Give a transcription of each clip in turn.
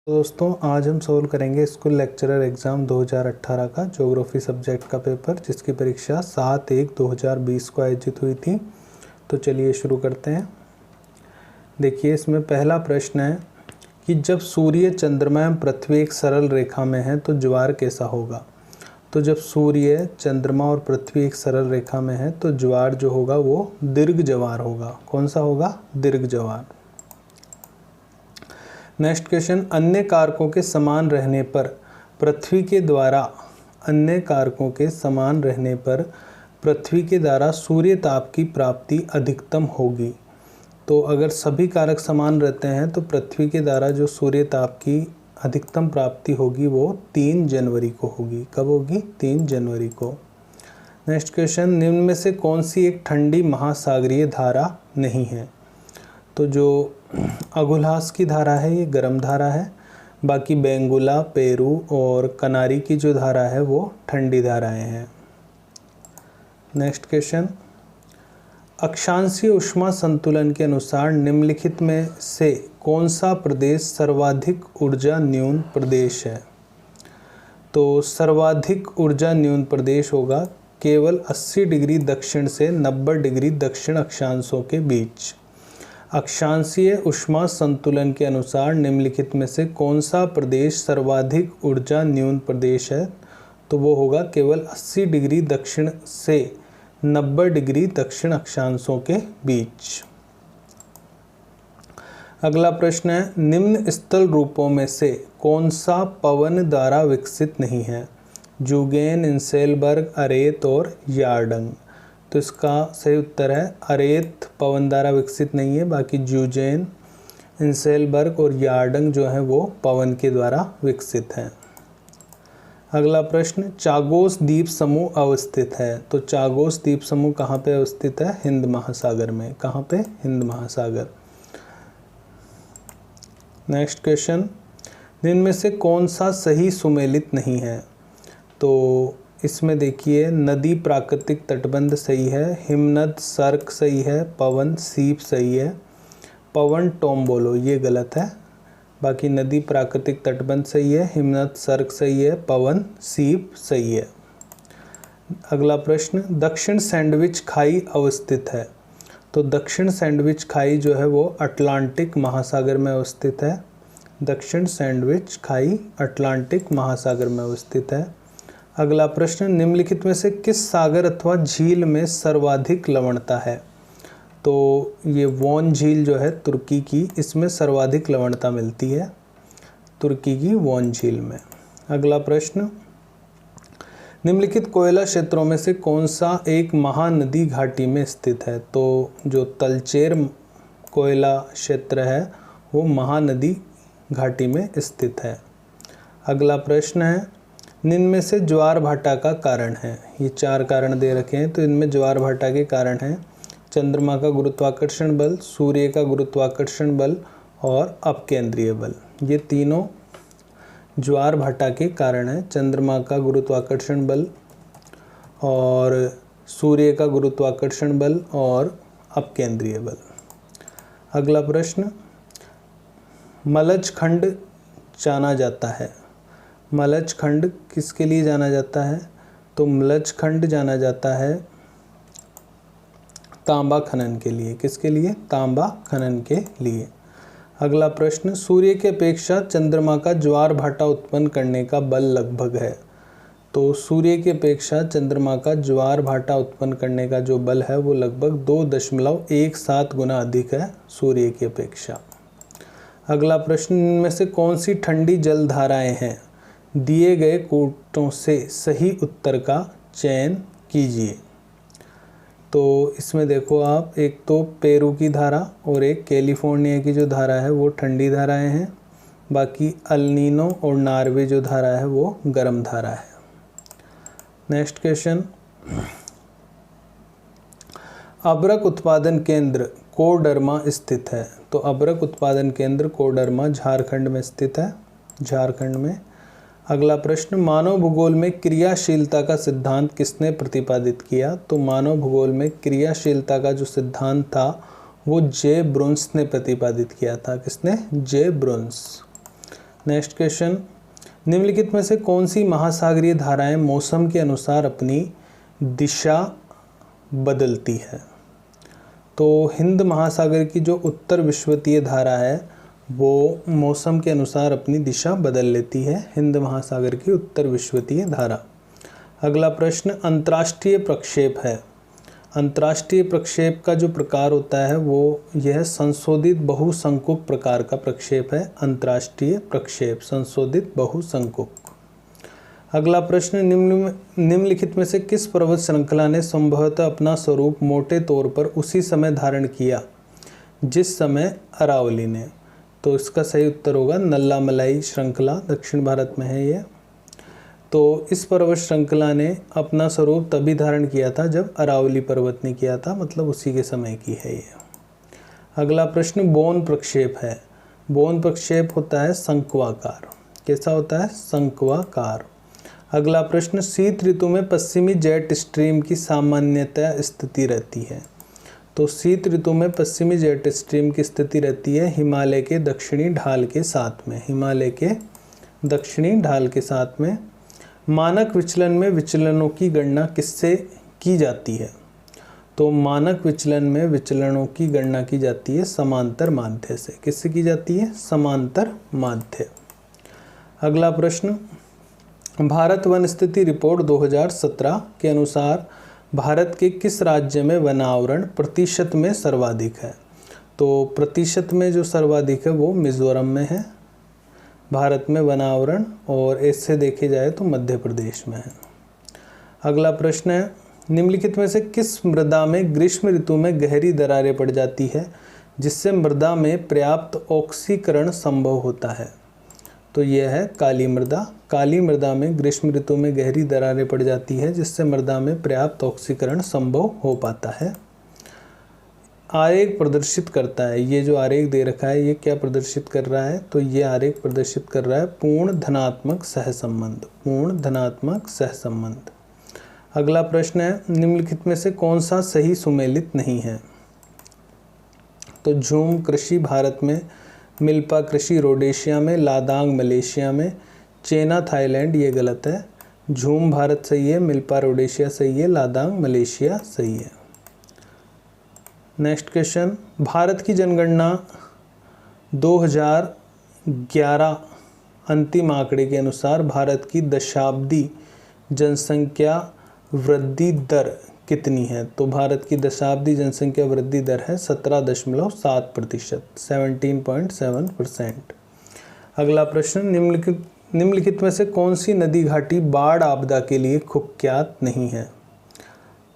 दोस्तों आज हम सोल्व करेंगे स्कूल लेक्चरर एग्ज़ाम 2018 का ज्योग्राफी सब्जेक्ट का पेपर, जिसकी परीक्षा 7/1/2020 को आयोजित हुई थी। तो चलिए शुरू करते हैं। देखिए, इसमें पहला प्रश्न है कि जब सूर्य, चंद्रमा एवं पृथ्वी एक सरल रेखा में है तो ज्वार कैसा होगा। तो जब सूर्य, चंद्रमा और पृथ्वी एक सरल रेखा में है तो ज्वार जो होगा वो दीर्घ ज्वार होगा। कौन सा होगा? दीर्घ ज्वार। नेक्स्ट क्वेश्चन, अन्य कारकों के समान रहने पर पृथ्वी के द्वारा पृथ्वी के द्वारा सूर्य ताप की प्राप्ति अधिकतम होगी। तो अगर सभी कारक समान रहते हैं तो पृथ्वी के द्वारा जो सूर्य ताप की अधिकतम प्राप्ति होगी वो 3 जनवरी को होगी। कब होगी? 3 जनवरी को। नेक्स्ट क्वेश्चन, निम्न में से कौन सी एक ठंडी महासागरीय धारा नहीं है। तो जो अगुल्हास की धारा है ये गर्म धारा है, बाकी बेंगुला, पेरू और कनारी की जो धारा है वो ठंडी धाराएं हैं। नेक्स्ट क्वेश्चन, अक्षांशीय ऊष्मा संतुलन के अनुसार निम्नलिखित में से कौन सा प्रदेश सर्वाधिक ऊर्जा न्यून प्रदेश है। तो सर्वाधिक ऊर्जा न्यून प्रदेश होगा केवल 80 डिग्री दक्षिण से 90 डिग्री दक्षिण अक्षांशों के बीच। अक्षांशीय ऊष्मा संतुलन के अनुसार निम्नलिखित में से कौन सा प्रदेश सर्वाधिक ऊर्जा न्यून प्रदेश है। तो वो होगा केवल 80 डिग्री दक्षिण से 90 डिग्री दक्षिण अक्षांशों के बीच। अगला प्रश्न है, निम्न स्थल रूपों में से कौन सा पवन द्वारा विकसित नहीं है। जूगेन, इंसेलबर्ग, अरेत और यार्डंग। तो इसका सही उत्तर है अरेत पवन द्वारा विकसित नहीं है, बाकी जूजेन, इंसेलबर्ग और यार्डंग जो है वो पवन के द्वारा विकसित हैं। अगला प्रश्न, चागोस द्वीप समूह अवस्थित है। तो चागोस द्वीप समूह कहाँ पे अवस्थित है? हिंद महासागर में। कहाँ पे? हिंद महासागर। नेक्स्ट क्वेश्चन, इनमें से कौन सा सही सुमेलित नहीं है। तो इसमें देखिए, नदी प्राकृतिक तटबंध सही है, हिमनद सर्क सही है, पवन सीप सही है, पवन टोम्बोलो ये गलत है। बाकी नदी प्राकृतिक तटबंध सही है, हिमनद सर्क सही है, पवन सीप सही है। अगला प्रश्न, दक्षिण सैंडविच खाई अवस्थित है। तो दक्षिण सैंडविच खाई जो है वो अटलांटिक महासागर में अवस्थित है। दक्षिण सैंडविच खाई अटलांटिक महासागर में अवस्थित है। अगला प्रश्न, निम्नलिखित में से किस सागर अथवा झील में सर्वाधिक लवणता है। तो ये वोन झील जो है तुर्की की, इसमें सर्वाधिक लवणता मिलती है, तुर्की की वोन झील में। अगला प्रश्न, निम्नलिखित कोयला क्षेत्रों में से कौन सा एक महानदी घाटी में स्थित है। तो जो तलचेर कोयला क्षेत्र है वो महानदी घाटी में स्थित है। अगला प्रश्न है, निम्न में से ज्वार भाटा का कारण है। ये 4 कारण दे रखे हैं, तो इनमें ज्वार भाटा के कारण हैं चंद्रमा का गुरुत्वाकर्षण बल, सूर्य का गुरुत्वाकर्षण बल और अपकेंद्रीय बल। ये तीनों ज्वार भाटा के कारण हैं, चंद्रमा का गुरुत्वाकर्षण बल और सूर्य का गुरुत्वाकर्षण बल और अपकेंद्रीय बल। अगला प्रश्न, मलज खंड जाना जाता है। मलज खंड किसके लिए जाना जाता है। तो मलज खंड जाना जाता है तांबा खनन के लिए। किसके लिए? तांबा खनन के लिए। अगला प्रश्न, सूर्य की अपेक्षा चंद्रमा का ज्वार भाटा उत्पन्न करने का बल लगभग है। तो सूर्य की अपेक्षा चंद्रमा का ज्वार भाटा उत्पन्न करने का जो बल है वो लगभग 2.17 गुना अधिक है सूर्य की अपेक्षा। अगला प्रश्न, इनमें से कौन सी ठंडी जलधाराएं हैं। दिए गए कोटों से सही उत्तर का चयन कीजिए। तो इसमें देखो आप, एक तो पेरू की धारा और एक कैलिफोर्निया की जो धारा है वो ठंडी धाराएं हैं, बाकी अल्नीनो और नॉर्वे जो धारा है वो गर्म धारा है। नेक्स्ट क्वेश्चन, अभ्रक उत्पादन केंद्र कोडरमा स्थित है। तो अभ्रक उत्पादन केंद्र कोडरमा झारखंड में स्थित है, झारखंड में। अगला प्रश्न, मानव भूगोल में क्रियाशीलता का सिद्धांत किसने प्रतिपादित किया। तो मानव भूगोल में क्रियाशीलता का जो सिद्धांत था वो जे ब्रुन्स ने प्रतिपादित किया था। किसने? जे ब्रुन्स। नेक्स्ट क्वेश्चन, निम्नलिखित में से कौन सी महासागरीय धाराएं मौसम के अनुसार अपनी दिशा बदलती है? तो हिंद महासागर की जो उत्तर विषुवतीय धारा है वो मौसम के अनुसार अपनी दिशा बदल लेती है, हिंद महासागर की उत्तर विषुवतीय धारा। अगला प्रश्न अंतर्राष्ट्रीय प्रक्षेप है। अंतर्राष्ट्रीय प्रक्षेप का जो प्रकार होता है वो यह संशोधित बहुशंकुक प्रकार का प्रक्षेप है। अंतर्राष्ट्रीय प्रक्षेप संशोधित बहुशंकुक। अगला प्रश्न, निम्नलिखित में से किस पर्वत श्रृंखला ने संभवतः अपना स्वरूप मोटे तौर पर उसी समय धारण किया जिस समय अरावली ने? तो इसका सही उत्तर होगा नल्लामलाई श्रृंखला, दक्षिण भारत में है ये। तो इस पर्वत श्रृंखला ने अपना स्वरूप तभी धारण किया था जब अरावली पर्वत ने किया था, मतलब उसी के समय की है ये। अगला प्रश्न बोन प्रक्षेप है। बोन प्रक्षेप होता है शंक्वाकार। कैसा होता है? शंक्वाकार। अगला प्रश्न, शीत ऋतु में पश्चिमी जेट स्ट्रीम की सामान्यतः स्थिति रहती है। तो शीत ऋतु में पश्चिमी जेट स्ट्रीम की स्थिति रहती है हिमालय के दक्षिणी ढाल के साथ में। हिमालय के दक्षिणी ढाल के साथ में। मानक विचलन में विचलनों की गणना किससे की जाती है? तो मानक विचलन में विचलनों की गणना की जाती है समांतर माध्य से। किससे की जाती है? समांतर माध्य। अगला प्रश्न, भारत वन स्थिति रिपोर्ट 2017 के अनुसार भारत के किस राज्य में वनावरण प्रतिशत में सर्वाधिक है? तो प्रतिशत में जो सर्वाधिक है वो मिजोरम में है भारत में वनावरण, और इससे देखे जाए तो मध्य प्रदेश में है। अगला प्रश्न है, निम्नलिखित में से किस मृदा में ग्रीष्म ऋतु में गहरी दरारें पड़ जाती है जिससे मृदा में पर्याप्त ऑक्सीकरण संभव होता है? तो यह है काली मृदा। काली मृदा में ग्रीष्म ऋतु में गहरी दरारें पड़ जाती है जिससे मृदा में पर्याप्त ऑक्सीकरण संभव हो पाता है। आरेख प्रदर्शित करता है, ये जो आरेख दे रखा है ये क्या प्रदर्शित कर रहा है? तो ये आरेख प्रदर्शित कर रहा है पूर्ण धनात्मक सहसंबंध। पूर्ण धनात्मक सहसंबंध। अगला प्रश्न है, निम्नलिखित में से कौन सा सही सुमेलित नहीं है? तो झूम कृषि भारत में, मिल्पा कृषि रोडेशिया में, लादांग मलेशिया में, चेना थाईलैंड ये गलत है। झूम भारत सही है, मिल्पा रोडेशिया सही है, लादांग मलेशिया सही है। नेक्स्ट क्वेश्चन, भारत की जनगणना 2011 अंतिम आंकड़े के अनुसार भारत की दशाब्दी जनसंख्या वृद्धि दर कितनी है? तो भारत की दशाब्दी जनसंख्या वृद्धि दर है 17.7%, 17.7%। अगला प्रश्न, निम्नलिखित में से कौन सी नदी घाटी बाढ़ आपदा के लिए कुख्यात नहीं है?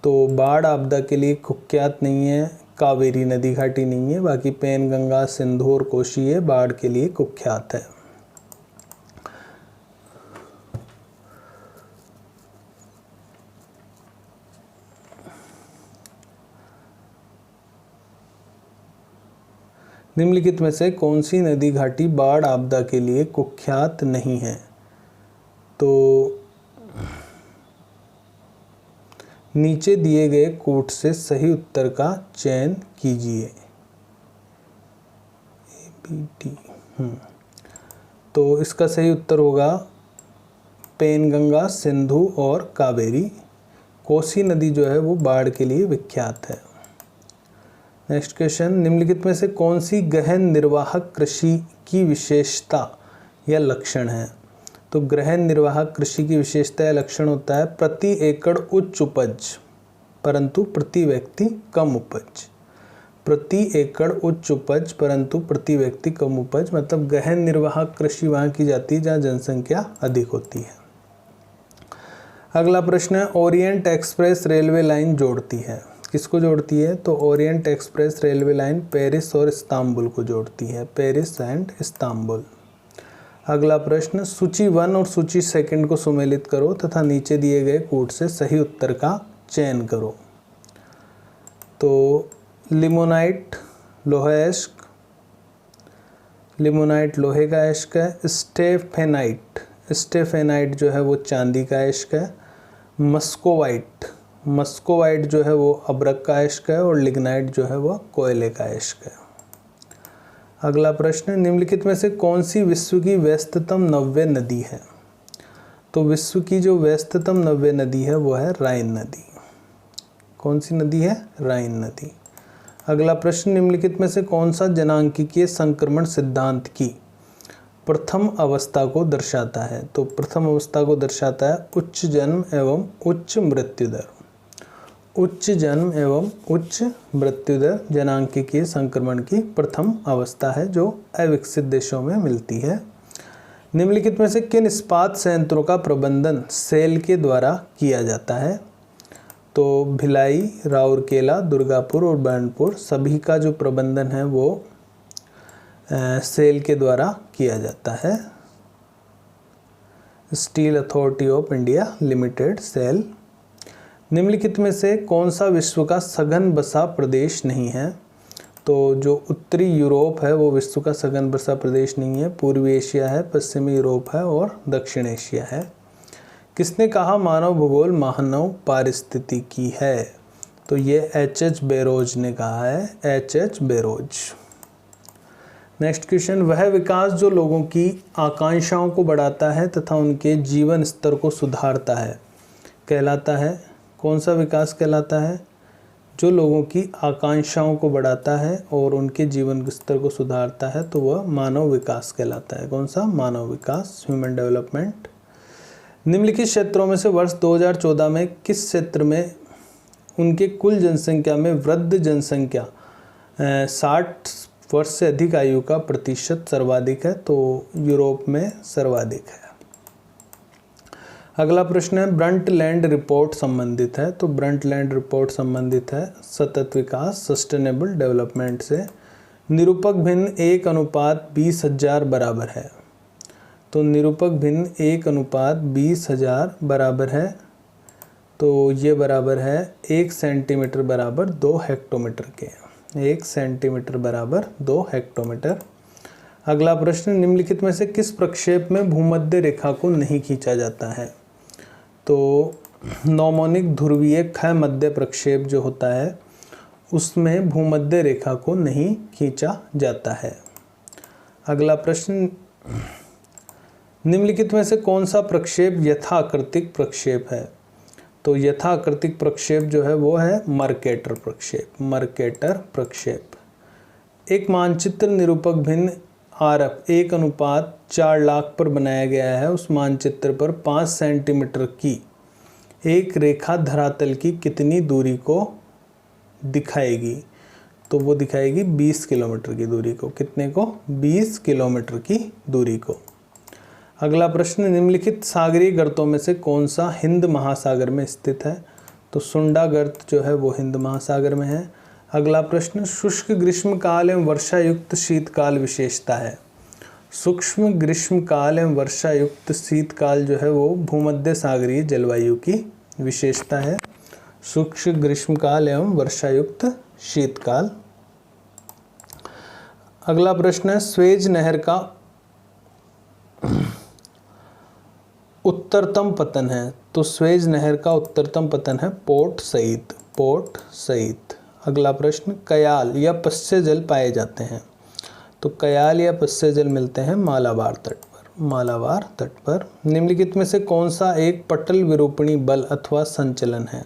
तो बाढ़ आपदा के लिए कुख्यात नहीं है, कावेरी नदी घाटी नहीं है, बाकी पेनगंगा, सिंधु और कोशी ये बाढ़ के लिए कुख्यात है। निम्नलिखित में से कौन सी नदी घाटी बाढ़ आपदा के लिए कुख्यात नहीं है? तो नीचे दिए गए कोट से सही उत्तर का चयन कीजिए। तो इसका सही उत्तर होगा पेनगंगा, सिंधु और कावेरी। कोसी नदी जो है वो बाढ़ के लिए विख्यात है। नेक्स्ट क्वेश्चन, निम्नलिखित में से कौन सी गहन निर्वाहक कृषि की विशेषता या लक्षण है? तो गहन निर्वाहक कृषि की विशेषता या लक्षण होता है प्रति एकड़ उच्च उपज परंतु प्रति व्यक्ति कम उपज। प्रति एकड़ उच्च उपज परंतु प्रति व्यक्ति कम उपज, मतलब गहन निर्वाहक कृषि वहाँ की जाती है जहाँ जनसंख्या अधिक होती है। अगला प्रश्न है, ओरिएंट एक्सप्रेस रेलवे लाइन जोड़ती है, किसको जोड़ती है? तो Orient express railway line Paris और इस्तांबुल को जोड़ती है, पेरिस एंड इस्तांबुल। अगला प्रश्न, सूची 1 और सूची 2 को सुमेलित करो तथा नीचे दिए गए कोड से सही उत्तर का चयन करो। तो लिमोनाइट लोहा अयस्क, लिमोनाइट लोहे का अयस्क है। स्टेफेनाइट, स्टेफेनाइट जो है वो चांदी का अयस्क है। मस्कोवाइट, मस्कोवाइट जो है वो अब्रक का अयस्क है। और लिग्नाइट जो है वो कोयले का अयस्क है। अगला प्रश्न, निम्नलिखित में से कौन सी विश्व की व्यस्ततम नव्य नदी है? तो विश्व की जो व्यस्ततम नव्य नदी है वो है राइन नदी। कौन सी नदी है? राइन नदी। अगला प्रश्न, निम्नलिखित में से कौन सा जनांकीय संक्रमण सिद्धांत की प्रथम अवस्था को दर्शाता है? तो प्रथम अवस्था को दर्शाता है उच्च जन्म एवं उच्च मृत्यु दर। उच्च जन्म एवं उच्च मृत्यु दर जनांकीय संक्रमण की प्रथम अवस्था है जो अविकसित देशों में मिलती है। निम्नलिखित में से किन इस्पात संयंत्रों का प्रबंधन सेल के द्वारा किया जाता है? तो भिलाई, राउरकेला, दुर्गापुर और बर्नपुर सभी का जो प्रबंधन है वो सेल के द्वारा किया जाता है। Steel authority of India limited, SAIL. निम्नलिखित में से कौन सा विश्व का सघन बसा प्रदेश नहीं है? तो जो उत्तरी यूरोप है वो विश्व का सघन बसा प्रदेश नहीं है। पूर्वी एशिया है, पश्चिमी यूरोप है और दक्षिण एशिया है। किसने कहा मानव भूगोल मानव पारिस्थितिकी है? तो ये H.H. बेरोज ने कहा है, H.H. बेरोज। नेक्स्ट क्वेश्चन, वह विकास जो लोगों की आकांक्षाओं को बढ़ाता है तथा उनके जीवन स्तर को सुधारता है कहलाता है? कौन सा विकास कहलाता है? जो लोगों की आकांक्षाओं को बढ़ाता है और उनके जीवन स्तर को सुधारता है तो वह मानव विकास कहलाता है। कौन सा? मानव विकास, ह्यूमन डेवलपमेंट। निम्नलिखित क्षेत्रों में से वर्ष 2014 में किस क्षेत्र में उनके कुल जनसंख्या में वृद्ध जनसंख्या 60 वर्ष से अधिक आयु का प्रतिशत सर्वाधिक है? तो यूरोप में सर्वाधिक है। अगला प्रश्न है, ब्रंटलैंड रिपोर्ट संबंधित है। तो ब्रंटलैंड रिपोर्ट संबंधित है सतत विकास, सस्टेनेबल डेवलपमेंट से। निरूपक भिन्न 1:20,000 बराबर है। तो निरूपक भिन्न 1:20,000 बराबर है। तो ये बराबर है 1 सेंटीमीटर बराबर 2 हेक्टोमीटर के। 1 सेंटीमीटर बराबर 2 हेक्टोमीटर। अगला प्रश्न, निम्नलिखित में से किस प्रक्षेप में भूमध्य रेखा को नहीं खींचा जाता है? तो नौमोनिक ध्रुवीय क्षय मध्य प्रक्षेप जो होता है उसमें भूमध्य रेखा को नहीं खींचा जाता है। अगला प्रश्न, निम्नलिखित में से कौन सा प्रक्षेप यथाकृतिक प्रक्षेप है? तो यथाकृतिक प्रक्षेप जो है वो है मर्केटर प्रक्षेप। मर्केटर प्रक्षेप। एक मानचित्र निरूपक भिन्न आरएफ 1:4 लाख पर बनाया गया है। उस मानचित्र पर 5 सेंटीमीटर की एक रेखा धरातल की कितनी दूरी को दिखाएगी? तो वो दिखाएगी 20 किलोमीटर की दूरी को। कितने को? 20 किलोमीटर की दूरी को। अगला प्रश्न, निम्नलिखित सागरीय गर्तों में से कौन सा हिंद महासागर में स्थित है? तो सुंडा गर्त जो है वो हिंद महासागर में है। अगला प्रश्न, शुष्क ग्रीष्मकाल एवं वर्षा युक्त शीतकाल विशेषता है। सूक्ष्म ग्रीष्मकाल एवं वर्षा युक्त शीतकाल जो है वो भूमध्य सागरीय जलवायु की विशेषता है। सूक्ष्म ग्रीष्मकाल एवं वर्षा युक्त शीतकाल। अगला प्रश्न है, स्वेज नहर का उत्तरतम पतन है। तो स्वेज नहर का उत्तरतम पतन है पोर्ट सईद। Port Said. अगला प्रश्न, कयाल या पश्य जल पाए जाते हैं। तो कयाल या पश्य जल मिलते हैं मालाबार तट पर। मालाबार तट पर। निम्नलिखित में से कौन सा एक पटल विरूपणी बल अथवा संचलन है?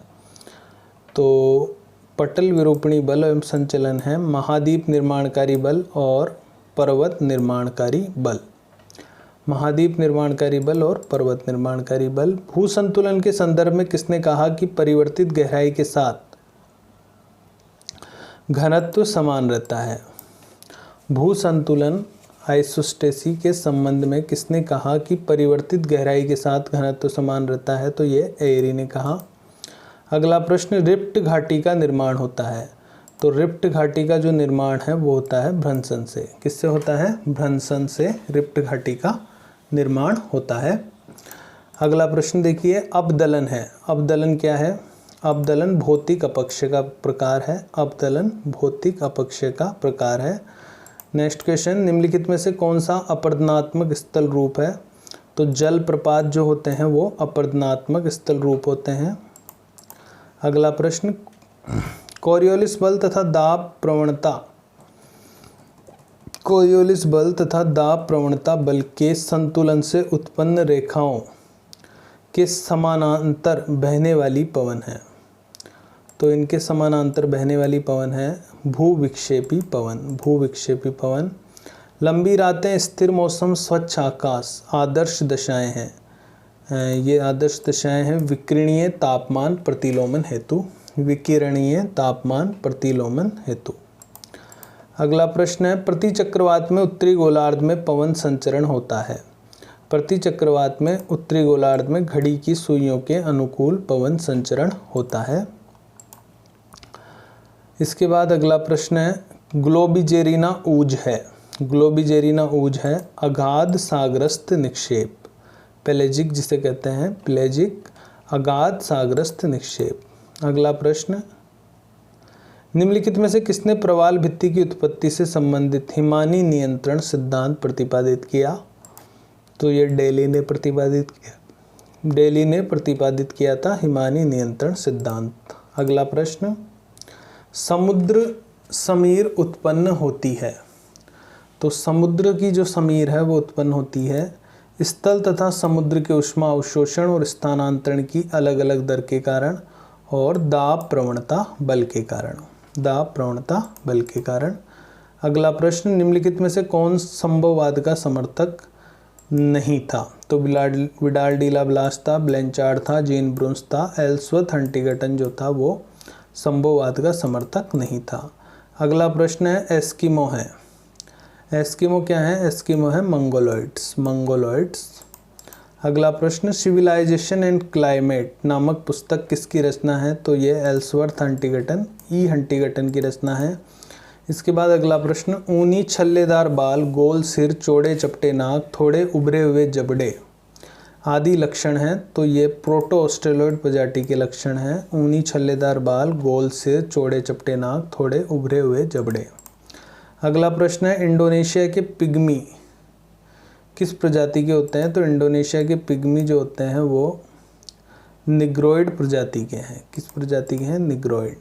तो पटल विरूपणी बल एवं संचलन है महाद्वीप निर्माणकारी बल और पर्वत निर्माणकारी बल। महाद्वीप निर्माणकारी बल और पर्वत निर्माणकारी बल। भू संतुलन के संदर्भ में किसने कहा कि परिवर्तित गहराई के साथ घनत्व समान रहता है? भू संतुलन आइसोस्टेसी के संबंध में किसने कहा कि परिवर्तित गहराई के साथ घनत्व समान रहता है? तो ये एयरी ने कहा। अगला प्रश्न, रिफ्ट घाटी का निर्माण होता है। तो रिफ्ट घाटी का जो निर्माण है वो होता है भ्रंशन से। किससे होता है? भ्रंशन से रिफ्ट घाटी का निर्माण होता है। अगला प्रश्न देखिए, अपदलन है। अपदलन क्या है? अपदलन भौतिक अपक्षय का प्रकार है। अपदलन भौतिक अपक्षय का प्रकार है। नेक्स्ट क्वेश्चन, निम्नलिखित में से कौन सा अपरदनात्मक स्थल रूप है? तो जल प्रपात जो होते हैं वो अपरदनात्मक स्थल रूप होते हैं। अगला प्रश्न, कोरियोलिस बल तथा दाब प्रवणता कोरियोलिस बल तथा दाब प्रवणता बल के संतुलन से उत्पन्न रेखाओं के समानांतर बहने वाली पवन है। तो इनके समानांतर बहने वाली पवन है भूविक्षेपी पवन। भूविक्षेपी पवन। लंबी रातें, स्थिर मौसम, स्वच्छ आकाश आदर्श दशाएं हैं। ये आदर्श दशाएं हैं विकिरणीय तापमान प्रतिलोमन हेतु। विकिरणीय तापमान प्रतिलोमन हेतु। अगला प्रश्न है प्रति चक्रवात में उत्तरी गोलार्ध में पवन संचरण होता है। प्रति चक्रवात में उत्तरी गोलार्ध में घड़ी की सुइयों के अनुकूल पवन संचरण होता है। इसके बाद अगला प्रश्न है ग्लोबिजेरिना ऊज है। ग्लोबिजेरिना ऊज है अगाध सागरस्थ निक्षेप। पेलेजिक जिसे कहते हैं पेलेजिक अगाध सागरस्थ निक्षेप। अगला प्रश्न निम्नलिखित में से किसने प्रवाल भित्ति की उत्पत्ति से संबंधित हिमानी नियंत्रण सिद्धांत प्रतिपादित किया। तो ये डेली ने प्रतिपादित किया। डेली ने प्रतिपादित किया था हिमानी नियंत्रण सिद्धांत। अगला प्रश्न समुद्र समीर उत्पन्न होती है। तो समुद्र की जो समीर है वो उत्पन्न होती है स्थल तथा समुद्र के उष्मा अवशोषण और स्थानांतरण की अलग अलग दर के कारण और दाब प्रवणता बल के कारण। दाब प्रवणता बल के कारण। अगला प्रश्न निम्नलिखित में से कौन संभववाद का समर्थक नहीं था। तो विडाल डी ला ब्लास था, ब्लैंचार्ड था, जीन ब्रूंस था, एल्सवर्थ हंटिंगटन जो था वो संभववाद का समर्थक नहीं था। अगला प्रश्न है एस्किमो है। एस्किमो क्या है। एस्किमो है मंगोलॉइड्स। मंगोलॉइड्स। अगला प्रश्न सिविलाइजेशन एंड क्लाइमेट नामक पुस्तक किसकी रचना है। तो ये एल्सवर्थ हंटिंगटन हंटिंगटन की रचना है। इसके बाद अगला प्रश्न ऊनी छल्लेदार बाल, गोल सिर, चौड़े चपटे नाक, थोड़े उभरे हुए जबड़े आदि लक्षण हैं। तो ये प्रोटो ऑस्ट्रेलॉइड प्रजाति के लक्षण हैं। ऊनी छल्लेदार बाल, गोल सिर, चौड़े चपटे नाक, थोड़े उभरे हुए जबड़े। अगला प्रश्न है इंडोनेशिया के पिग्मी किस प्रजाति के होते हैं। तो इंडोनेशिया के पिग्मी जो होते हैं वो निग्रोइड प्रजाति के हैं। किस प्रजाति के हैं। निग्रोइड।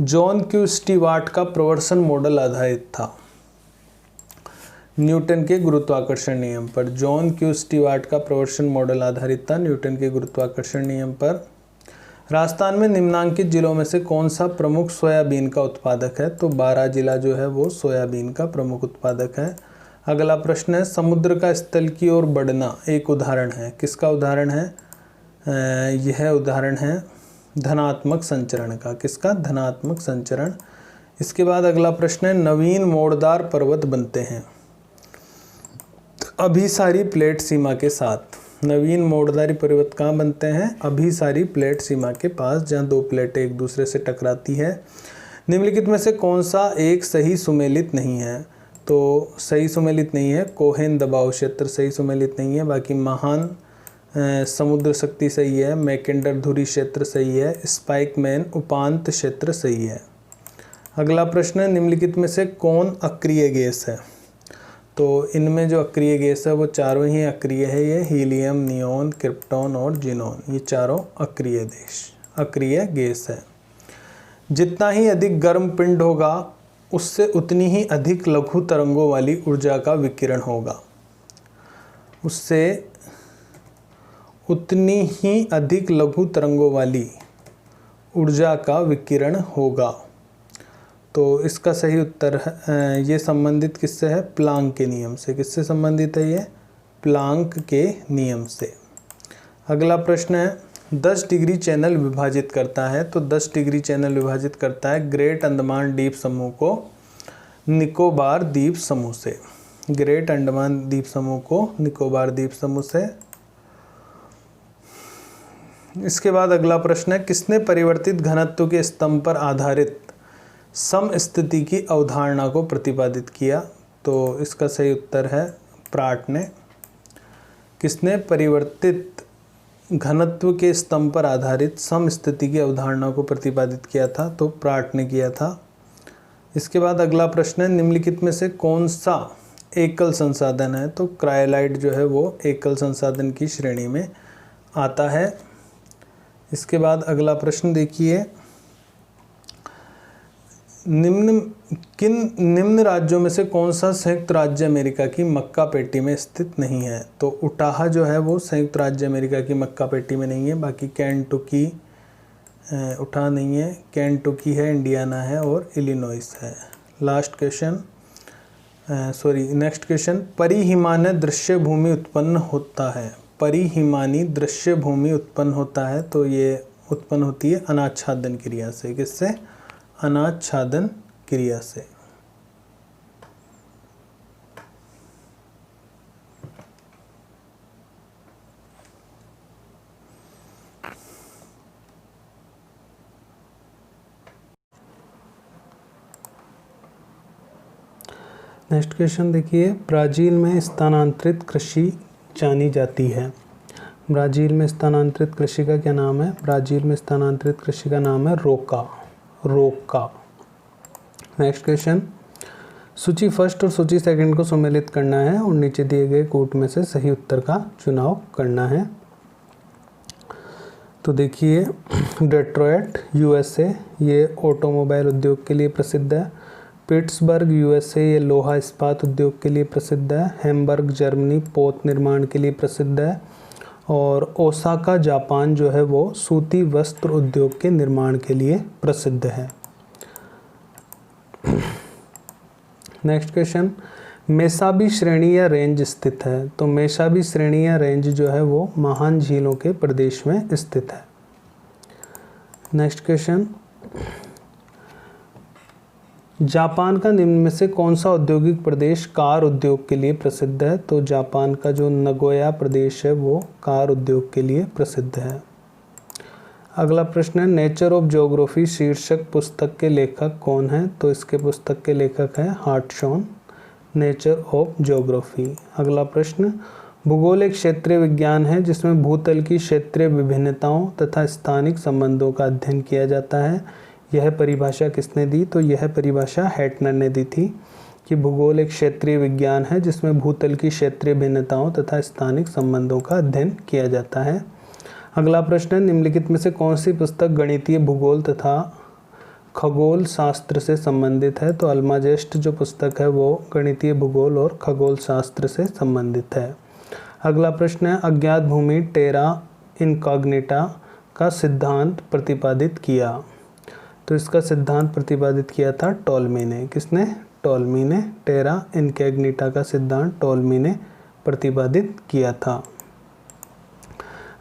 जॉन क्यू स्टीवार्ट का प्रवर्सन मॉडल आधारित था न्यूटन के गुरुत्वाकर्षण नियम पर। जॉन क्यू स्टीवार्ट का प्रवर्सन मॉडल आधारित था न्यूटन के गुरुत्वाकर्षण नियम पर। राजस्थान में निम्नांकित जिलों में से कौन सा प्रमुख सोयाबीन का उत्पादक है। तो बारां जिला जो है वो सोयाबीन का प्रमुख उत्पादक है। अगला प्रश्न है समुद्र का स्थल की ओर बढ़ना एक उदाहरण है। किसका उदाहरण है। यह उदाहरण है धनात्मक संचरण का। किसका। धनात्मक संचरण। इसके बाद अगला प्रश्न है नवीन मोड़दार पर्वत बनते हैं अभिसारी प्लेट सीमा के साथ। नवीन मोड़दारी पर्वत कहाँ बनते हैं। अभिसारी प्लेट सीमा के पास, जहाँ दो प्लेटें एक दूसरे से टकराती है। निम्नलिखित में से कौन सा एक सही सुमेलित नहीं है। तो सही सुमेलित नहीं है कोहेन दबाव क्षेत्र सही सुमेलित नहीं है। बाकी महान समुद्र शक्ति सही है। मैकेंडर धुरी क्षेत्र सही है। स्पाइकमैन उपांत क्षेत्र सही है। अगला प्रश्न है निम्नलिखित में से कौन अक्रिय गैस है। तो इनमें जो अक्रिय गैस है वो चारों ही अक्रिय है। ये हीलियम, नियोन, क्रिप्टॉन और जिनोन, ये चारों अक्रिय गैस है। जितना ही अधिक गर्म पिंड होगा उससे उतनी ही अधिक लघु तरंगों वाली ऊर्जा का विकिरण होगा। उससे उतनी ही अधिक लघु तरंगों वाली ऊर्जा का विकिरण होगा। तो इसका सही उत्तर है ये संबंधित किससे है। प्लांक के नियम से। किससे संबंधित है ये। प्लांक के नियम से। अगला प्रश्न है 10 डिग्री चैनल विभाजित करता है। तो 10 डिग्री चैनल विभाजित करता है ग्रेट अंडमान द्वीप समूह को निकोबार द्वीप समूह से। ग्रेट अंडमान द्वीप समूह को निकोबार द्वीप समूह से। इसके बाद अगला प्रश्न है किसने परिवर्तित घनत्व के स्तंभ पर आधारित समस्थिति की अवधारणा को प्रतिपादित किया। तो इसका सही उत्तर है प्राट ने। किसने परिवर्तित घनत्व के स्तंभ पर आधारित समस्थिति की अवधारणा को प्रतिपादित किया था। तो प्राट ने किया था। इसके बाद अगला प्रश्न है निम्नलिखित में से कौन सा एकल संसाधन है। तो क्रायोलाइट जो है वो एकल संसाधन की श्रेणी में आता है। इसके बाद अगला प्रश्न देखिए निम्न राज्यों में से कौन सा संयुक्त राज्य अमेरिका की मक्का पेटी में स्थित नहीं है? तो उटाहा जो है वो संयुक्त राज्य अमेरिका की मक्का पेटी में नहीं है। बाकी केंटुकी, उटाहा नहीं है, केंटुकी है, इंडियाना है और इलिनॉइस है। लास्ट क्वेश्चन, नेक्स्ट क्वेश्चन, परिहिमानी दृश्य भूमि उत्पन्न होता है। परिहिमानी दृश्य भूमि उत्पन्न होता है तो ये उत्पन्न होती है अनाच्छादन क्रिया से। किससे? अनाच्छादन क्रिया से। नेक्स्ट क्वेश्चन देखिए, ब्राज़ील में स्थानांतरित कृषि जानी जाती है। ब्राज़ील में स्थानांतरित कृषि का क्या नाम है? ब्राज़ील में स्थानांतरित कृषि का नाम है रोका। रोका। नेक्स्ट क्वेश्चन, सूची फर्स्ट और सूची सेकंड को सम्मिलित करना है और नीचे दिए गए कोट में से सही उत्तर का चुनाव करना है। तो देखिए, डेट्रॉयट यूएसए ये ऑटोमोबाइल उद्योग के लिए प्रसिद्ध है। पिट्सबर्ग यूएसए ये लोहा इस्पात उद्योग के लिए प्रसिद्ध है। हैम्बर्ग जर्मनी पोत निर्माण के लिए प्रसिद्ध है। और ओसाका जापान जो है वो सूती वस्त्र उद्योग के निर्माण के लिए प्रसिद्ध है। नेक्स्ट क्वेश्चन, मेसाबी श्रेणी या रेंज स्थित है। तो मेसाबी श्रेणी या रेंज जो है वो महान झीलों के प्रदेश में स्थित है। नेक्स्ट क्वेश्चन, जापान का निम्न में से कौन सा औद्योगिक प्रदेश कार उद्योग के लिए प्रसिद्ध है? तो जापान का जो नगोया प्रदेश है वो कार उद्योग के लिए प्रसिद्ध है। अगला प्रश्न है, नेचर ऑफ ज्योग्राफी शीर्षक पुस्तक के लेखक कौन है? तो इसके पुस्तक के लेखक हैं हार्टशॉन, नेचर ऑफ ज्योग्राफी। अगला प्रश्न, भूगोल एक क्षेत्रीय विज्ञान है जिसमें भूतल की क्षेत्रीय विभिन्नताओं तथा स्थानिक संबंधों का अध्ययन किया जाता है। यह परिभाषा किसने दी? तो यह परिभाषा हैटनर ने दी थी कि भूगोल एक क्षेत्रीय विज्ञान है जिसमें भूतल की क्षेत्रीय भिन्नताओं तथा स्थानिक संबंधों का अध्ययन किया जाता है। अगला प्रश्न, निम्नलिखित में से कौन सी पुस्तक गणितीय भूगोल तथा खगोल शास्त्र से संबंधित है? तो अल्माजेस्ट जो पुस्तक है वो गणितीय भूगोल और खगोल शास्त्र से संबंधित है। अगला प्रश्न है, अज्ञात भूमि टेरा इनकॉग्निटा का सिद्धांत प्रतिपादित किया। तो इसका सिद्धांत प्रतिपादित किया था टॉलमी ने। किसने? टॉलमी ने। टेरा इनकॉग्निटा का सिद्धांत टॉलमी ने प्रतिपादित किया था।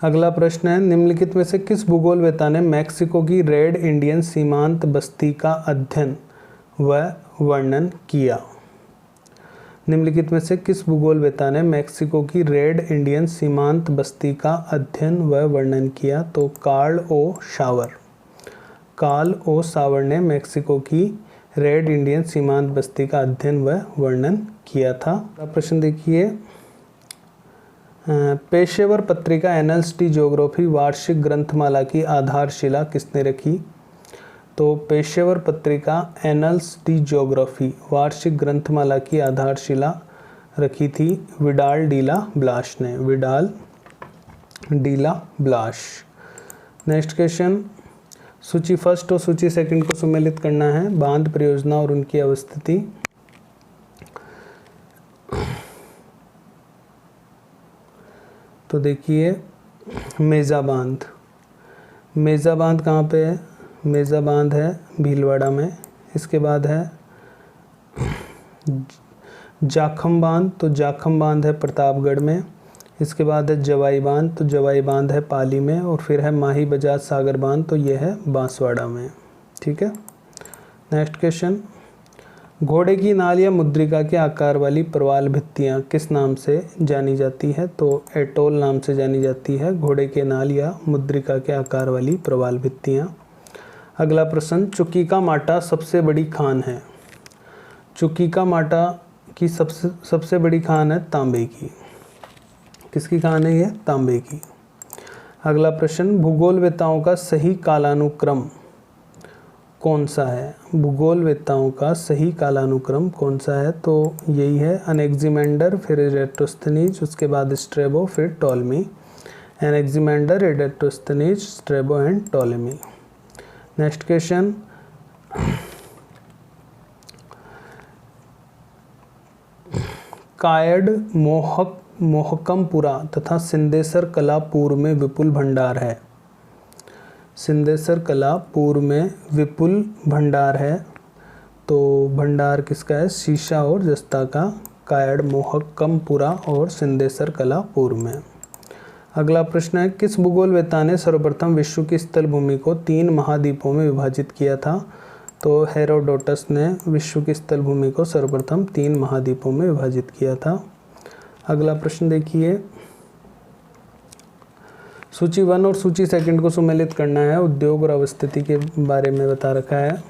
अगला प्रश्न है, निम्नलिखित में से किस भूगोलवेत्ता ने मैक्सिको की रेड इंडियन सीमांत बस्ती का अध्ययन व वर्णन किया? निम्नलिखित में से किस भूगोलवेत्ता ने मैक्सिको की रेड इंडियन सीमांत बस्ती का अध्ययन व वर्णन किया? तो कार्ल ओ शावर। कार्ल ओ शावर ने मैक्सिको की रेड इंडियन सीमांत बस्ती का अध्ययन व वर्णन किया था। प्रश्न देखिए, पेशेवर पत्रिका एनल्स डी ज्योग्राफी वार्षिक ग्रंथमाला की आधारशिला किसने रखी? तो पेशेवर पत्रिका एनल्स डी ज्योग्राफी वार्षिक ग्रंथमाला की आधारशिला रखी थी विडाल डीला ब्लाश ने। Vidal de la Blache. Next question, सूची फर्स्ट और सूची सेकंड को सम्मिलित करना है। बांध परियोजना और उनकी अवस्थिति। तो देखिए, मेजा बांध। मेजा बांध कहाँ पे है? मेजा बांध है भीलवाड़ा में। इसके बाद है जाखम बांध। तो जाखम बांध है प्रतापगढ़ में। इसके बाद है जवाई बांध। तो जवाई बांध है पाली में। और फिर है माही बजाज सागर बांध। तो यह है बांसवाड़ा में। ठीक है। नेक्स्ट क्वेश्चन, घोड़े की नाल या मुद्रिका के आकार वाली प्रवाल भित्तियाँ किस नाम से जानी जाती है? तो एटोल नाम से जानी जाती है घोड़े के नाल या मुद्रिका के आकार वाली प्रवाल भित्तियाँ। अगला प्रश्न, चुकी का माटा सबसे बड़ी खान है। चुकी का माटा की सबसे बड़ी खान है तांबे की। किसकी खान है ये? तांबे की। अगला प्रश्न, भूगोलवेत्ताओं का सही कालानुक्रम कौन सा है? भूगोलवेत्ताओं का सही कालानुक्रम कौन सा है? तो यही है अनेक्जिमेंडर, फिर इरेटोस्थनीज, उसके बाद स्ट्रेबो, फिर Ptolemy. Anaximander, Eratosthenes, Strabo and Ptolemy. Next question, Kayad Mohakampura तथा सिंदेसर कला पूर्व में विपुल भंडार है। सिंदेसर कला पूर्व में विपुल भंडार है, तो भंडार किसका है? शीशा और जस्ता का। कायड मोहकमपुरा और सिंदेसर कला पूर्व में। अगला प्रश्न है, किस भूगोलवेत्ता ने सर्वप्रथम विश्व की स्थल भूमि को 3 महाद्वीपों में विभाजित किया था? तो हेरोडोटस ने विश्व की स्थल भूमि को सर्वप्रथम 3 महाद्वीपों में विभाजित किया था। अगला प्रश्न देखिए, सूची 1 और सूची 2 को सुमेलित करना है। उद्योग और अवस्थिति के बारे में बता रखा है।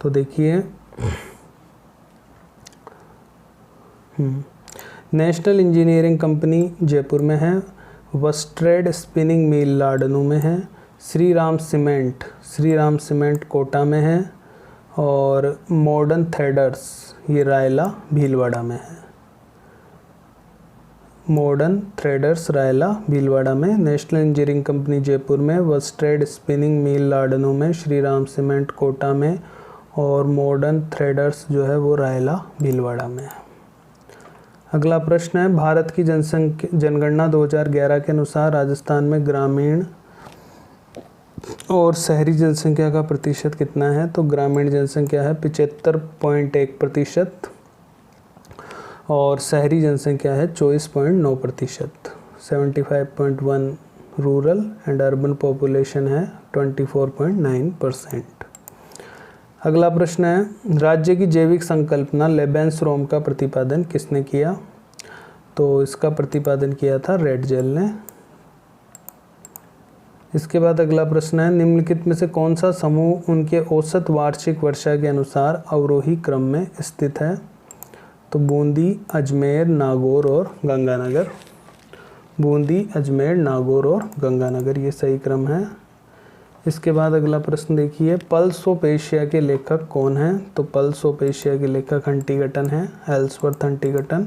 तो देखिए, नेशनल इंजीनियरिंग कंपनी जयपुर में है, वस्ट्रेड स्पिनिंग मिल लाडनू में है, श्री राम सीमेंट कोटा में है और मॉडर्न थ्रेडर्स ये रायला भीलवाड़ा में है। मॉडर्न थ्रेडर्स रायला भीलवाड़ा में, नेशनल इंजीनियरिंग कंपनी जयपुर में, वस्ट्रेड स्पिनिंग मिल लाडनू में, श्री राम सीमेंट कोटा में और मॉडर्न थ्रेडर्स जो है वो रायला भीलवाड़ा में है। अगला प्रश्न है, भारत की जनगणना 2011 के अनुसार राजस्थान में ग्रामीण और शहरी जनसंख्या का प्रतिशत कितना है? तो ग्रामीण जनसंख्या है 75.1% और शहरी जनसंख्या है 24.9%। 75.1 रूरल एंड अर्बन पॉपुलेशन है 24.9%। अगला प्रश्न है, राज्य की जैविक संकल्पना लेबेंसरोम का प्रतिपादन किसने किया? तो इसका प्रतिपादन किया था रेडजेल ने। इसके बाद अगला प्रश्न है, निम्नलिखित में से कौन सा समूह उनके औसत वार्षिक वर्षा के अनुसार अवरोही क्रम में स्थित है? तो बूंदी, अजमेर, नागौर और गंगानगर। बूंदी, अजमेर, नागौर और गंगानगर ये सही क्रम है। इसके बाद अगला प्रश्न देखिए, पल्स ऑफ एशिया के लेखक कौन हैं? तो पल्स ऑफ एशिया के लेखक हंटिंगटन हैं, एल्सवर्थ हंटिंगटन।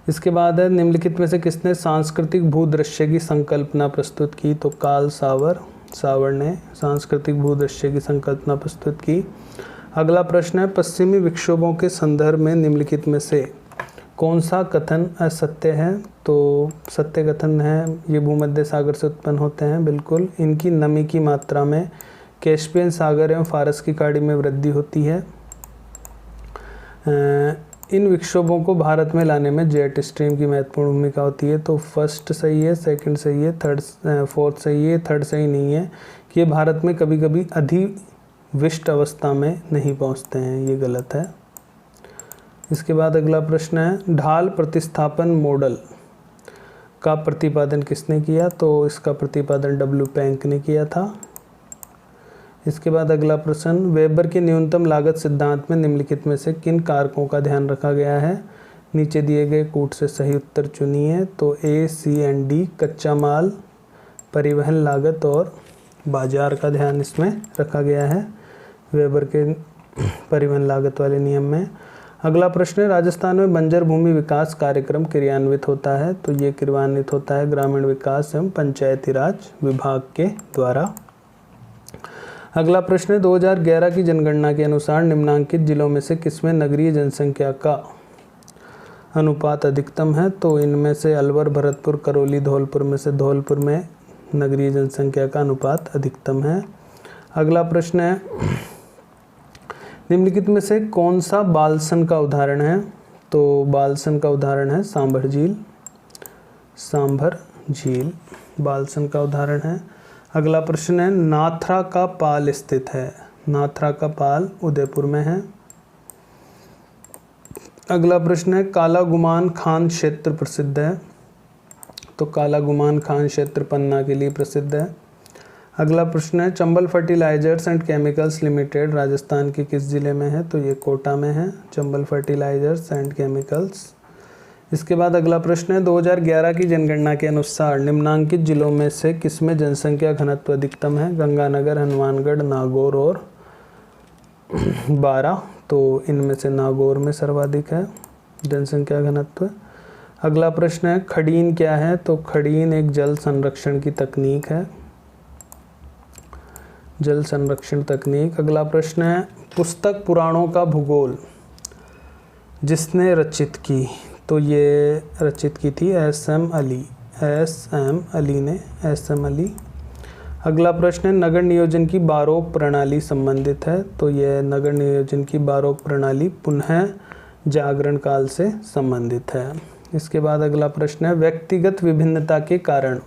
इसके बाद है, निम्नलिखित में से किसने सांस्कृतिक भूदृश्य की संकल्पना प्रस्तुत की? तो कार्ल सावर ने सांस्कृतिक भूदृश्य की संकल्पना प्रस्तुत की। अगला प्रश्न है, पश्चिमी विक्षोभों के संदर्भ में निम्नलिखित में से कौन सा कथन असत्य है? तो सत्य कथन है, ये भूमध्य सागर से उत्पन्न होते हैं, बिल्कुल। इनकी नमी की मात्रा में कैस्पियन सागर एवं फारस की खाड़ी में वृद्धि होती है। इन विक्षोभों को भारत में लाने में जेट स्ट्रीम की महत्वपूर्ण भूमिका होती है। तो फर्स्ट सही है, सेकंड सही है, फोर्थ सही है, थर्ड सही नहीं है कि ये भारत में कभी कभी अधिविष्ट अवस्था में नहीं पहुंचते हैं, ये गलत है। इसके बाद अगला प्रश्न है, ढाल प्रतिस्थापन मॉडल का प्रतिपादन किसने किया? तो इसका प्रतिपादन डब्ल्यू पैंक ने किया था। इसके बाद अगला प्रश्न, वेबर के न्यूनतम लागत सिद्धांत में निम्नलिखित में से किन कारकों का ध्यान रखा गया है? नीचे दिए गए कूट से सही उत्तर चुनिए। तो ए, सी एंड डी, कच्चा माल, परिवहन लागत और बाजार का ध्यान इसमें रखा गया है वेबर के परिवहन लागत वाले नियम में। अगला प्रश्न है, राजस्थान में बंजर भूमि विकास कार्यक्रम क्रियान्वित होता है? तो ये क्रियान्वित होता है ग्रामीण विकास एवं पंचायती राज विभाग के द्वारा। अगला प्रश्न है, 2011 की जनगणना के अनुसार निम्नांकित जिलों में से किसमें नगरीय जनसंख्या का अनुपात अधिकतम है? तो इनमें से अलवर, भरतपुर, करौली, धौलपुर में से धौलपुर में नगरीय जनसंख्या का अनुपात अधिकतम है। अगला प्रश्न है, निम्नलिखित में से कौन सा बालसन का उदाहरण है? तो बालसन का उदाहरण है सांभर झील। सांभर झील बालसन का उदाहरण है। अगला प्रश्न है, नाथरा का पाल स्थित है? नाथरा का पाल उदयपुर में है। अगला प्रश्न है, काला गुमान खान क्षेत्र प्रसिद्ध है? तो काला गुमान खान क्षेत्र पन्ना के लिए प्रसिद्ध है। अगला प्रश्न है, Chambal fertilisers and chemicals limited Rajasthan के किस जिले में है? तो ये कोटा में है, चंबल फर्टिलाइजर्स एंड केमिकल्स। इसके बाद अगला प्रश्न है, 2011 की जनगणना के अनुसार निम्नांकित जिलों में से किसमें जनसंख्या घनत्व अधिकतम है? गंगानगर, हनुमानगढ़, नागौर और बारा। तो इनमें से नागौर में सर्वाधिक है जनसंख्या घनत्व। अगला प्रश्न है, खड़ीन क्या है? तो खड़ीन एक जल संरक्षण की तकनीक है, जल संरक्षण तकनीक। अगला प्रश्न है, पुस्तक पुराणों का भूगोल जिसने रचित की, तो ये रचित की थी एस.एम. अली, एस.एम. अली ने, एस.एम. अली। अगला प्रश्न है नगर नियोजन की बारोक प्रणाली संबंधित है, तो यह नगर नियोजन की बारोक प्रणाली पुनः जागरण काल से संबंधित है। इसके बाद अगला प्रश्न है व्यक्तिगत विभिन्नता के कारण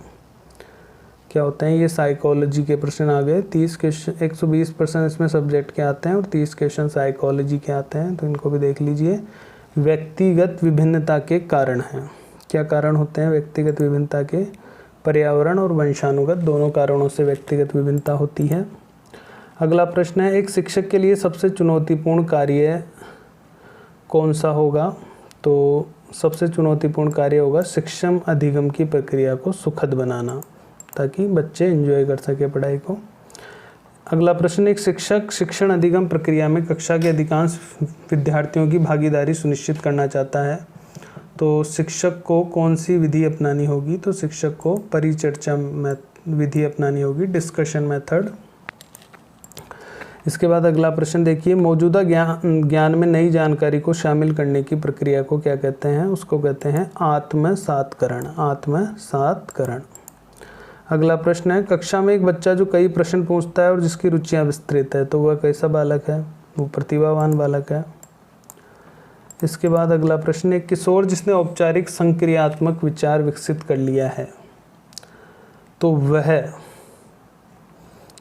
क्या होते हैं। ये साइकोलॉजी के प्रश्न आ गए। 30 क्वेश्चन, 120 प्रश्न इसमें सब्जेक्ट के आते हैं और 30 क्वेश्चन साइकोलॉजी के आते हैं, तो इनको भी देख लीजिए। व्यक्तिगत विभिन्नता के कारण हैं, क्या कारण होते हैं व्यक्तिगत विभिन्नता के। पर्यावरण और वंशानुगत, दोनों कारणों से व्यक्तिगत विभिन्नता होती है। अगला प्रश्न है एक शिक्षक के लिए सबसे चुनौतीपूर्ण कार्य कौन सा होगा, तो सबसे चुनौतीपूर्ण कार्य होगा शिक्षण अधिगम की प्रक्रिया को सुखद बनाना, ताकि बच्चे एंजॉय कर सके पढ़ाई को। अगला प्रश्न एक शिक्षक शिक्षण अधिगम प्रक्रिया में कक्षा के अधिकांश विद्यार्थियों की भागीदारी सुनिश्चित करना चाहता है, तो शिक्षक को कौन सी विधि अपनानी होगी, तो शिक्षक को परिचर्चा विधि अपनानी होगी, डिस्कशन मेथड। इसके बाद अगला प्रश्न देखिए मौजूदा ज्ञान में नई जानकारी को शामिल करने की प्रक्रिया को क्या कहते हैं, उसको कहते हैं आत्मसातकरण, आत्मसातकरण। अगला प्रश्न है कक्षा में एक बच्चा जो कई प्रश्न पूछता है और जिसकी रुचियां विस्तृत है, तो वह कैसा बालक है, वो प्रतिभावान बालक है। इसके बाद अगला प्रश्न एक किशोर जिसने औपचारिक संक्रियात्मक विचार विकसित कर लिया है, तो वह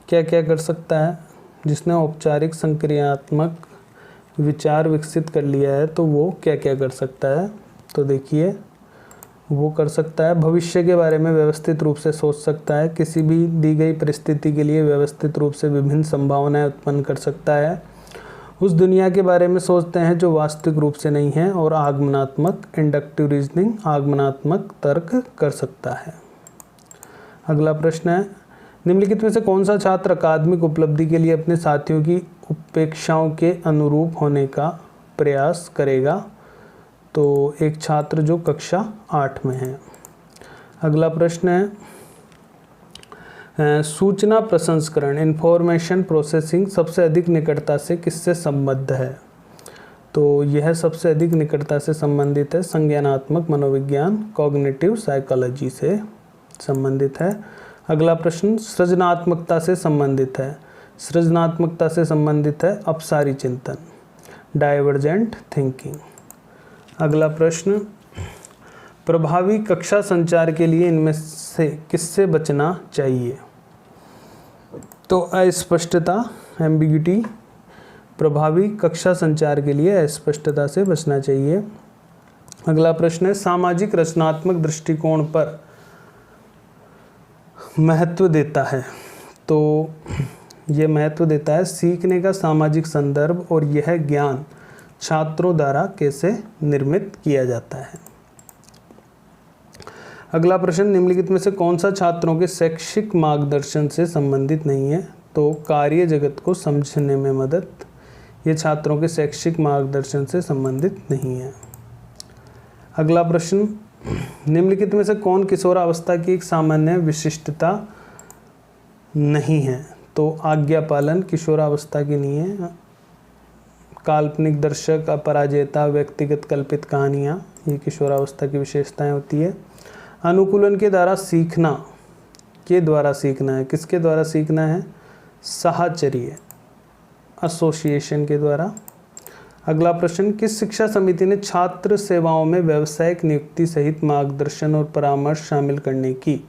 क्या क्या कर सकता है। जिसने औपचारिक संक्रियात्मक विचार विकसित कर लिया है, तो वो क्या क्या कर सकता है, तो देखिए वो कर सकता है भविष्य के बारे में व्यवस्थित रूप से सोच सकता है, किसी भी दी गई परिस्थिति के लिए व्यवस्थित रूप से विभिन्न संभावनाएं उत्पन्न कर सकता है, उस दुनिया के बारे में सोचते हैं जो वास्तविक रूप से नहीं है, और आगमनात्मक इंडक्टिव रीजनिंग, आगमनात्मक तर्क कर सकता है। अगला प्रश्न है निम्नलिखित में से कौन सा छात्र अकादमिक उपलब्धि के लिए अपने साथियों की अपेक्षाओं के अनुरूप होने का प्रयास करेगा, तो एक छात्र जो कक्षा 8 में है। अगला प्रश्न है सूचना प्रसंस्करण, इंफॉर्मेशन प्रोसेसिंग सबसे अधिक निकटता से किससे संबद्ध है, तो यह सबसे अधिक निकटता से संबंधित है संज्ञानात्मक मनोविज्ञान, कॉग्निटिव साइकोलॉजी से संबंधित है। अगला प्रश्न सृजनात्मकता से संबंधित है, सृजनात्मकता से संबंधित है अपसारी चिंतन, डाइवर्जेंट थिंकिंग। अगला प्रश्न प्रभावी कक्षा संचार के लिए इनमें से किससे बचना चाहिए, तो अस्पष्टता, एम्बिग्यूटी। प्रभावी कक्षा संचार के लिए अस्पष्टता से बचना चाहिए। अगला प्रश्न है सामाजिक रचनात्मक दृष्टिकोण पर महत्व देता है, तो यह महत्व देता है सीखने का सामाजिक संदर्भ और यह ज्ञान छात्रों द्वारा कैसे निर्मित किया जाता है। अगला प्रश्न निम्नलिखित में से कौन सा छात्रों के शैक्षिक मार्गदर्शन से संबंधित नहीं है, तो कार्य जगत को समझने में मदद, ये छात्रों के शैक्षिक मार्गदर्शन से संबंधित नहीं है। अगला प्रश्न निम्नलिखित में से कौन किशोरावस्था की एक सामान्य विशिष्टता नहीं है, तो आज्ञा पालन किशोरावस्था की नहीं है। काल्पनिक दर्शक, अपराजेयता, व्यक्तिगत कल्पित कहानियाँ, ये किशोरावस्था की विशेषताएं होती है। अनुकूलन के द्वारा सीखना, के द्वारा सीखना है, किसके द्वारा सीखना है, साहचर्य, एसोसिएशन के द्वारा। अगला प्रश्न किस शिक्षा समिति ने छात्र सेवाओं में व्यावसायिक नियुक्ति सहित मार्गदर्शन और परामर्श शामिल करने की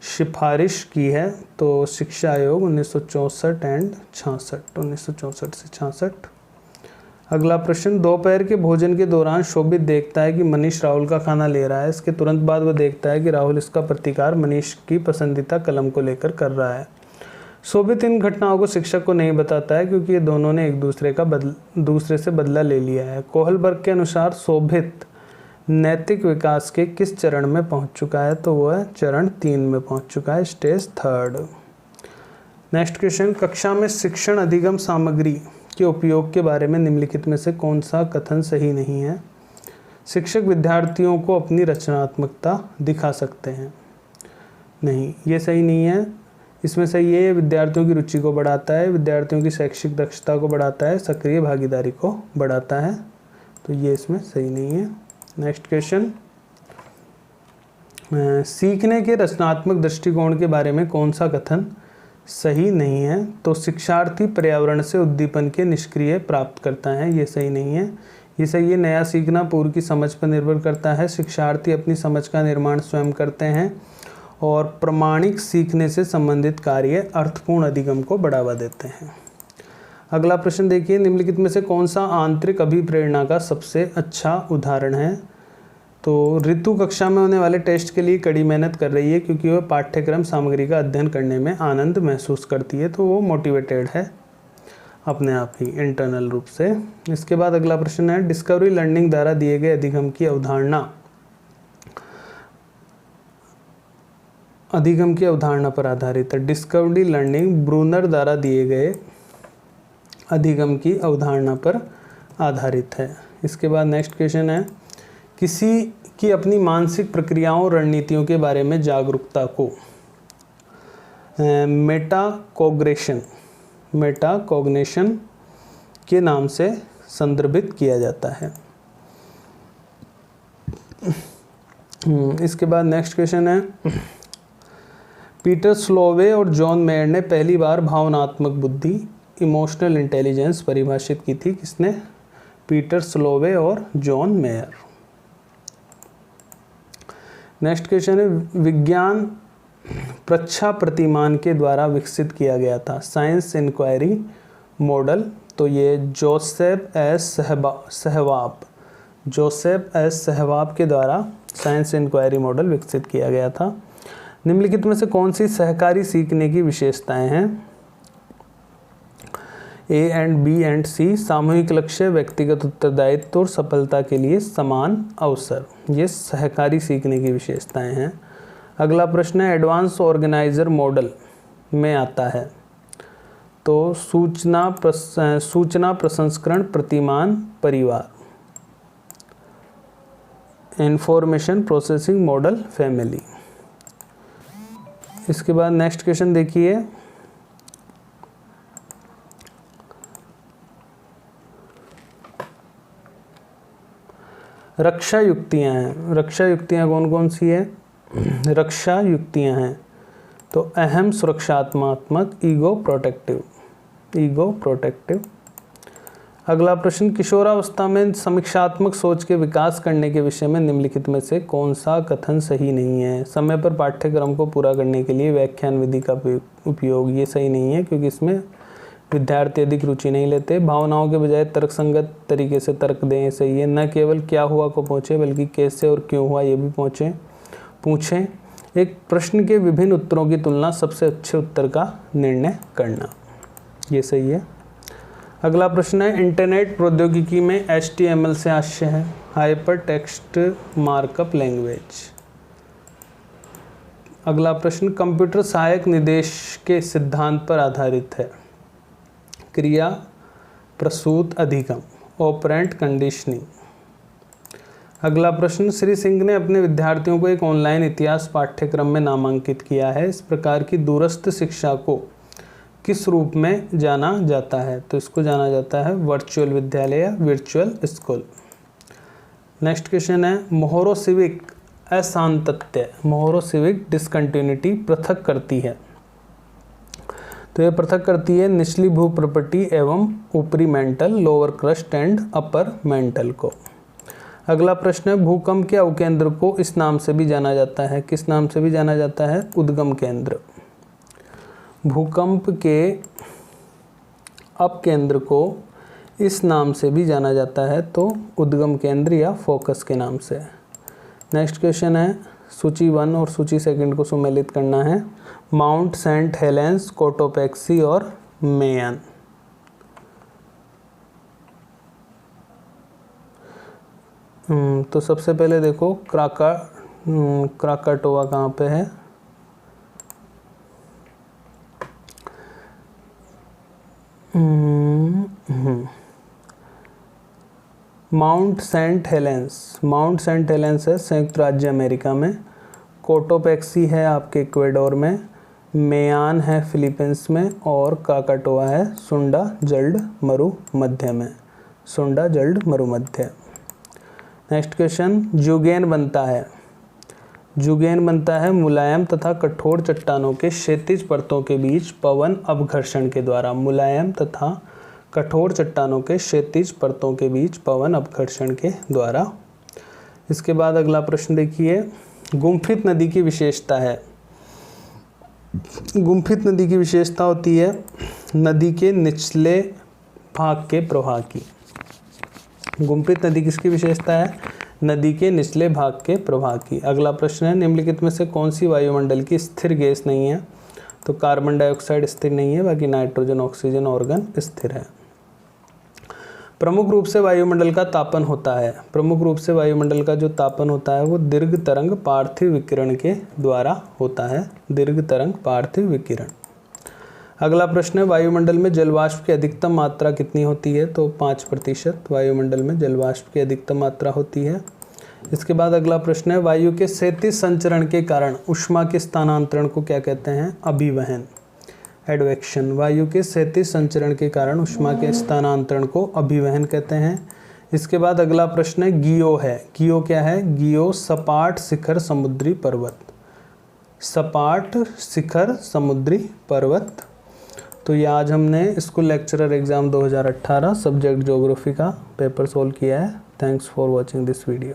सिफारिश की है, तो शिक्षा आयोग 1964 एंड 66, 1964 से 66। अगला प्रश्न दोपहर के भोजन के दौरान शोभित देखता है कि मनीष राहुल का खाना ले रहा है, इसके तुरंत बाद वह देखता है कि राहुल इसका प्रतिकार मनीष की पसंदीदा कलम को लेकर कर रहा है। शोभित इन घटनाओं को शिक्षक को नहीं बताता है क्योंकि ये दोनों ने एक दूसरे से बदला ले लिया है। कोहलबर्ग के अनुसार शोभित नैतिक विकास के किस चरण में पहुंच चुका है, तो वह चरण 3 में पहुंच चुका है, स्टेज 3। नेक्स्ट क्वेश्चन कक्षा में शिक्षण अधिगम सामग्री के उपयोग के बारे में निम्नलिखित में से कौन सा कथन सही नहीं है। शिक्षक विद्यार्थियों को अपनी रचनात्मकता दिखा सकते हैं, नहीं, ये सही नहीं है। इसमें सही है विद्यार्थियों की रुचि को बढ़ाता है, विद्यार्थियों की शैक्षिक दक्षता को बढ़ाता है, सक्रिय भागीदारी को बढ़ाता है, तो ये इसमें सही नहीं है। नेक्स्ट क्वेश्चन, सीखने के रचनात्मक दृष्टिकोण के बारे में कौन सा कथन सही नहीं है? तो शिक्षार्थी पर्यावरण से उद्दीपन के निष्क्रिय प्राप्त करता है, ये सही नहीं है। ये सही है, नया सीखना पूर्व की समझ पर निर्भर करता है, शिक्षार्थी अपनी समझ का निर्माण स्वयं करते हैं और प्रमाणिक सीखने से संबंधित कार्य अर्थपूर्ण अधिगम को बढ़ावा देते हैं। अगला प्रश्न देखिए, निम्नलिखित में से कौन सा आंतरिक अभिप्रेरणा का सबसे अच्छा उदाहरण है? तो ऋतु कक्षा में होने वाले टेस्ट के लिए कड़ी मेहनत कर रही है क्योंकि वह पाठ्यक्रम सामग्री का अध्ययन करने में आनंद महसूस करती है, तो वो मोटिवेटेड है अपने आप ही इंटरनल रूप से। इसके बाद अगला प्रश्न है, डिस्कवरी लर्निंग द्वारा दिए गए अधिगम की अवधारणा पर आधारित है। डिस्कवरी लर्निंग ब्रूनर द्वारा दिए गए अधिगम की अवधारणा पर आधारित है। इसके बाद नेक्स्ट क्वेश्चन है, किसी की अपनी मानसिक प्रक्रियाओं और रणनीतियों के बारे में जागरूकता को मेटाकॉग्निशन के नाम से संदर्भित किया जाता है। इसके बाद नेक्स्ट क्वेश्चन है, पीटर स्लोवे और जॉन मेयर ने पहली बार भावनात्मक बुद्धि इमोशनल इंटेलिजेंस परिभाषित की थी। किसने? पीटर स्लोवे और जॉन मेयर। नेक्स्ट क्वेश्चन है, विज्ञान प्रच्छा प्रतिमान के द्वारा विकसित किया गया था, साइंस इंक्वायरी मॉडल। तो ये जोसेफ एस सहवाब के द्वारा साइंस इंक्वायरी मॉडल विकसित किया गया था। निम्नलिखित में से कौन सी सहकारी सीखने की विशेषताएं हैं? ए एंड बी एंड सी, सामूहिक लक्ष्य, व्यक्तिगत उत्तरदायित्व और सफलता के लिए समान अवसर, ये सहकारी सीखने की विशेषताएं हैं। अगला प्रश्न है, एडवांस ऑर्गेनाइजर मॉडल में आता है तो सूचना प्रसंस्करण प्रतिमान परिवार, इंफॉर्मेशन प्रोसेसिंग मॉडल फैमिली। इसके बाद नेक्स्ट क्वेश्चन देखिए, रक्षा युक्तियाँ हैं। रक्षा युक्तियाँ कौन कौन सी है? रक्षा युक्तियाँ हैं तो अहम सुरक्षात्मक, ईगो प्रोटेक्टिव। अगला प्रश्न, किशोरावस्था में समीक्षात्मक सोच के विकास करने के विषय में निम्नलिखित में से कौन सा कथन सही नहीं है? समय पर पाठ्यक्रम को पूरा करने के लिए व्याख्यान विधि का उपयोग, ये सही नहीं है क्योंकि इसमें विद्यार्थी अधिक रुचि नहीं लेते। भावनाओं के बजाय तर्कसंगत तरीके से तर्क दें, सही है। न केवल क्या हुआ को पूछें बल्कि कैसे और क्यों हुआ ये भी पूछें। एक प्रश्न के विभिन्न उत्तरों की तुलना, सबसे अच्छे उत्तर का निर्णय करना, ये सही है। अगला प्रश्न है, इंटरनेट प्रौद्योगिकी में HTML से आशय है, हाइपर टेक्स्ट मार्कअप लैंग्वेज। अगला प्रश्न, कंप्यूटर सहायक निर्देश के सिद्धांत पर आधारित है, क्रिया प्रसूत अधिगम, ऑपरेंट कंडीशनिंग। अगला प्रश्न, श्री सिंह ने अपने विद्यार्थियों को एक ऑनलाइन इतिहास पाठ्यक्रम में नामांकित किया है। इस प्रकार की दूरस्थ शिक्षा को किस रूप में जाना जाता है? तो इसको जाना जाता है वर्चुअल विद्यालय या वर्चुअल स्कूल। नेक्स्ट क्वेश्चन है, मोहोरोसिविक असांतत्य, मोहोरोसिविक डिसकंटिन्यूटी पृथक करती है। तो ये पृथक करती है निचली भूप्रपट्टी एवं ऊपरी mental, lower crust and upper mantle को। अगला प्रश्न है, भूकंप के अवकेंद्र को इस नाम से भी जाना जाता है, किस नाम से भी जाना जाता है? उद्गम केंद्र। भूकंप के अपकेंद्र को इस नाम से भी जाना जाता है, तो उद्गम केंद्र या फोकस के नाम से। नेक्स्ट क्वेश्चन है, सूची 1 और सूची 2 को सम्मिलित करना है, माउंट सेंट हेलेंस, कोटोपैक्सी और मेयन। तो सबसे पहले देखो क्राकाटोआ कहाँ पे है? माउंट सेंट हेलेंस है संयुक्त राज्य अमेरिका में, कोटोपैक्सी है आपके इक्वेडोर में, मेयान है फिलीपींस में और क्राकाटोआ है सुंडा जल्ड मरुमध्य में। नेक्स्ट क्वेश्चन, जुगेन बनता है मुलायम तथा कठोर चट्टानों के क्षैतिज परतों के बीच पवन अपघर्षण के द्वारा। मुलायम तथा कठोर चट्टानों के क्षैतिज परतों के बीच पवन अपघर्षण के द्वारा। इसके बाद अगला प्रश्न देखिए, गुम्फित नदी की विशेषता है। गुम्फित नदी की विशेषता होती है नदी के निचले भाग के प्रवाह की। गुम्फित नदी किसकी विशेषता है? नदी के निचले भाग के प्रवाह की। अगला प्रश्न है, निम्नलिखित में से कौन सी वायुमंडल की स्थिर गैस नहीं है? तो कार्बन डाइऑक्साइड स्थिर नहीं है, बाकी नाइट्रोजन, ऑक्सीजन, ऑर्गन स्थिर है। प्रमुख रूप से वायुमंडल का तापन होता है। प्रमुख रूप से वायुमंडल का जो तापन होता है वो दीर्घ तरंग पार्थिव विकिरण के द्वारा होता है। दीर्घ तरंग पार्थिव विकिरण। अगला प्रश्न है, वायुमंडल में जलवाष्प की अधिकतम मात्रा कितनी होती है? तो 5% वायुमंडल में जलवाष्प की अधिकतम मात्रा होती है। इसके बाद अगला प्रश्न है, वायु के क्षैतिज संचरण के कारण ऊष्मा के स्थानांतरण को क्या कहते हैं? अभिवहन, एडवेक्शन। वायु के क्षैतिज संचरण के कारण ऊष्मा के स्थानांतरण को अभिवहन कहते हैं। इसके बाद अगला प्रश्न है, गियो है। गियो क्या है? गियो सपाट शिखर समुद्री पर्वत। सपाट शिखर समुद्री पर्वत। तो ये आज हमने school lecturer exam 2018 subject geography का पेपर सोल्व किया है। Thanks for watching this video.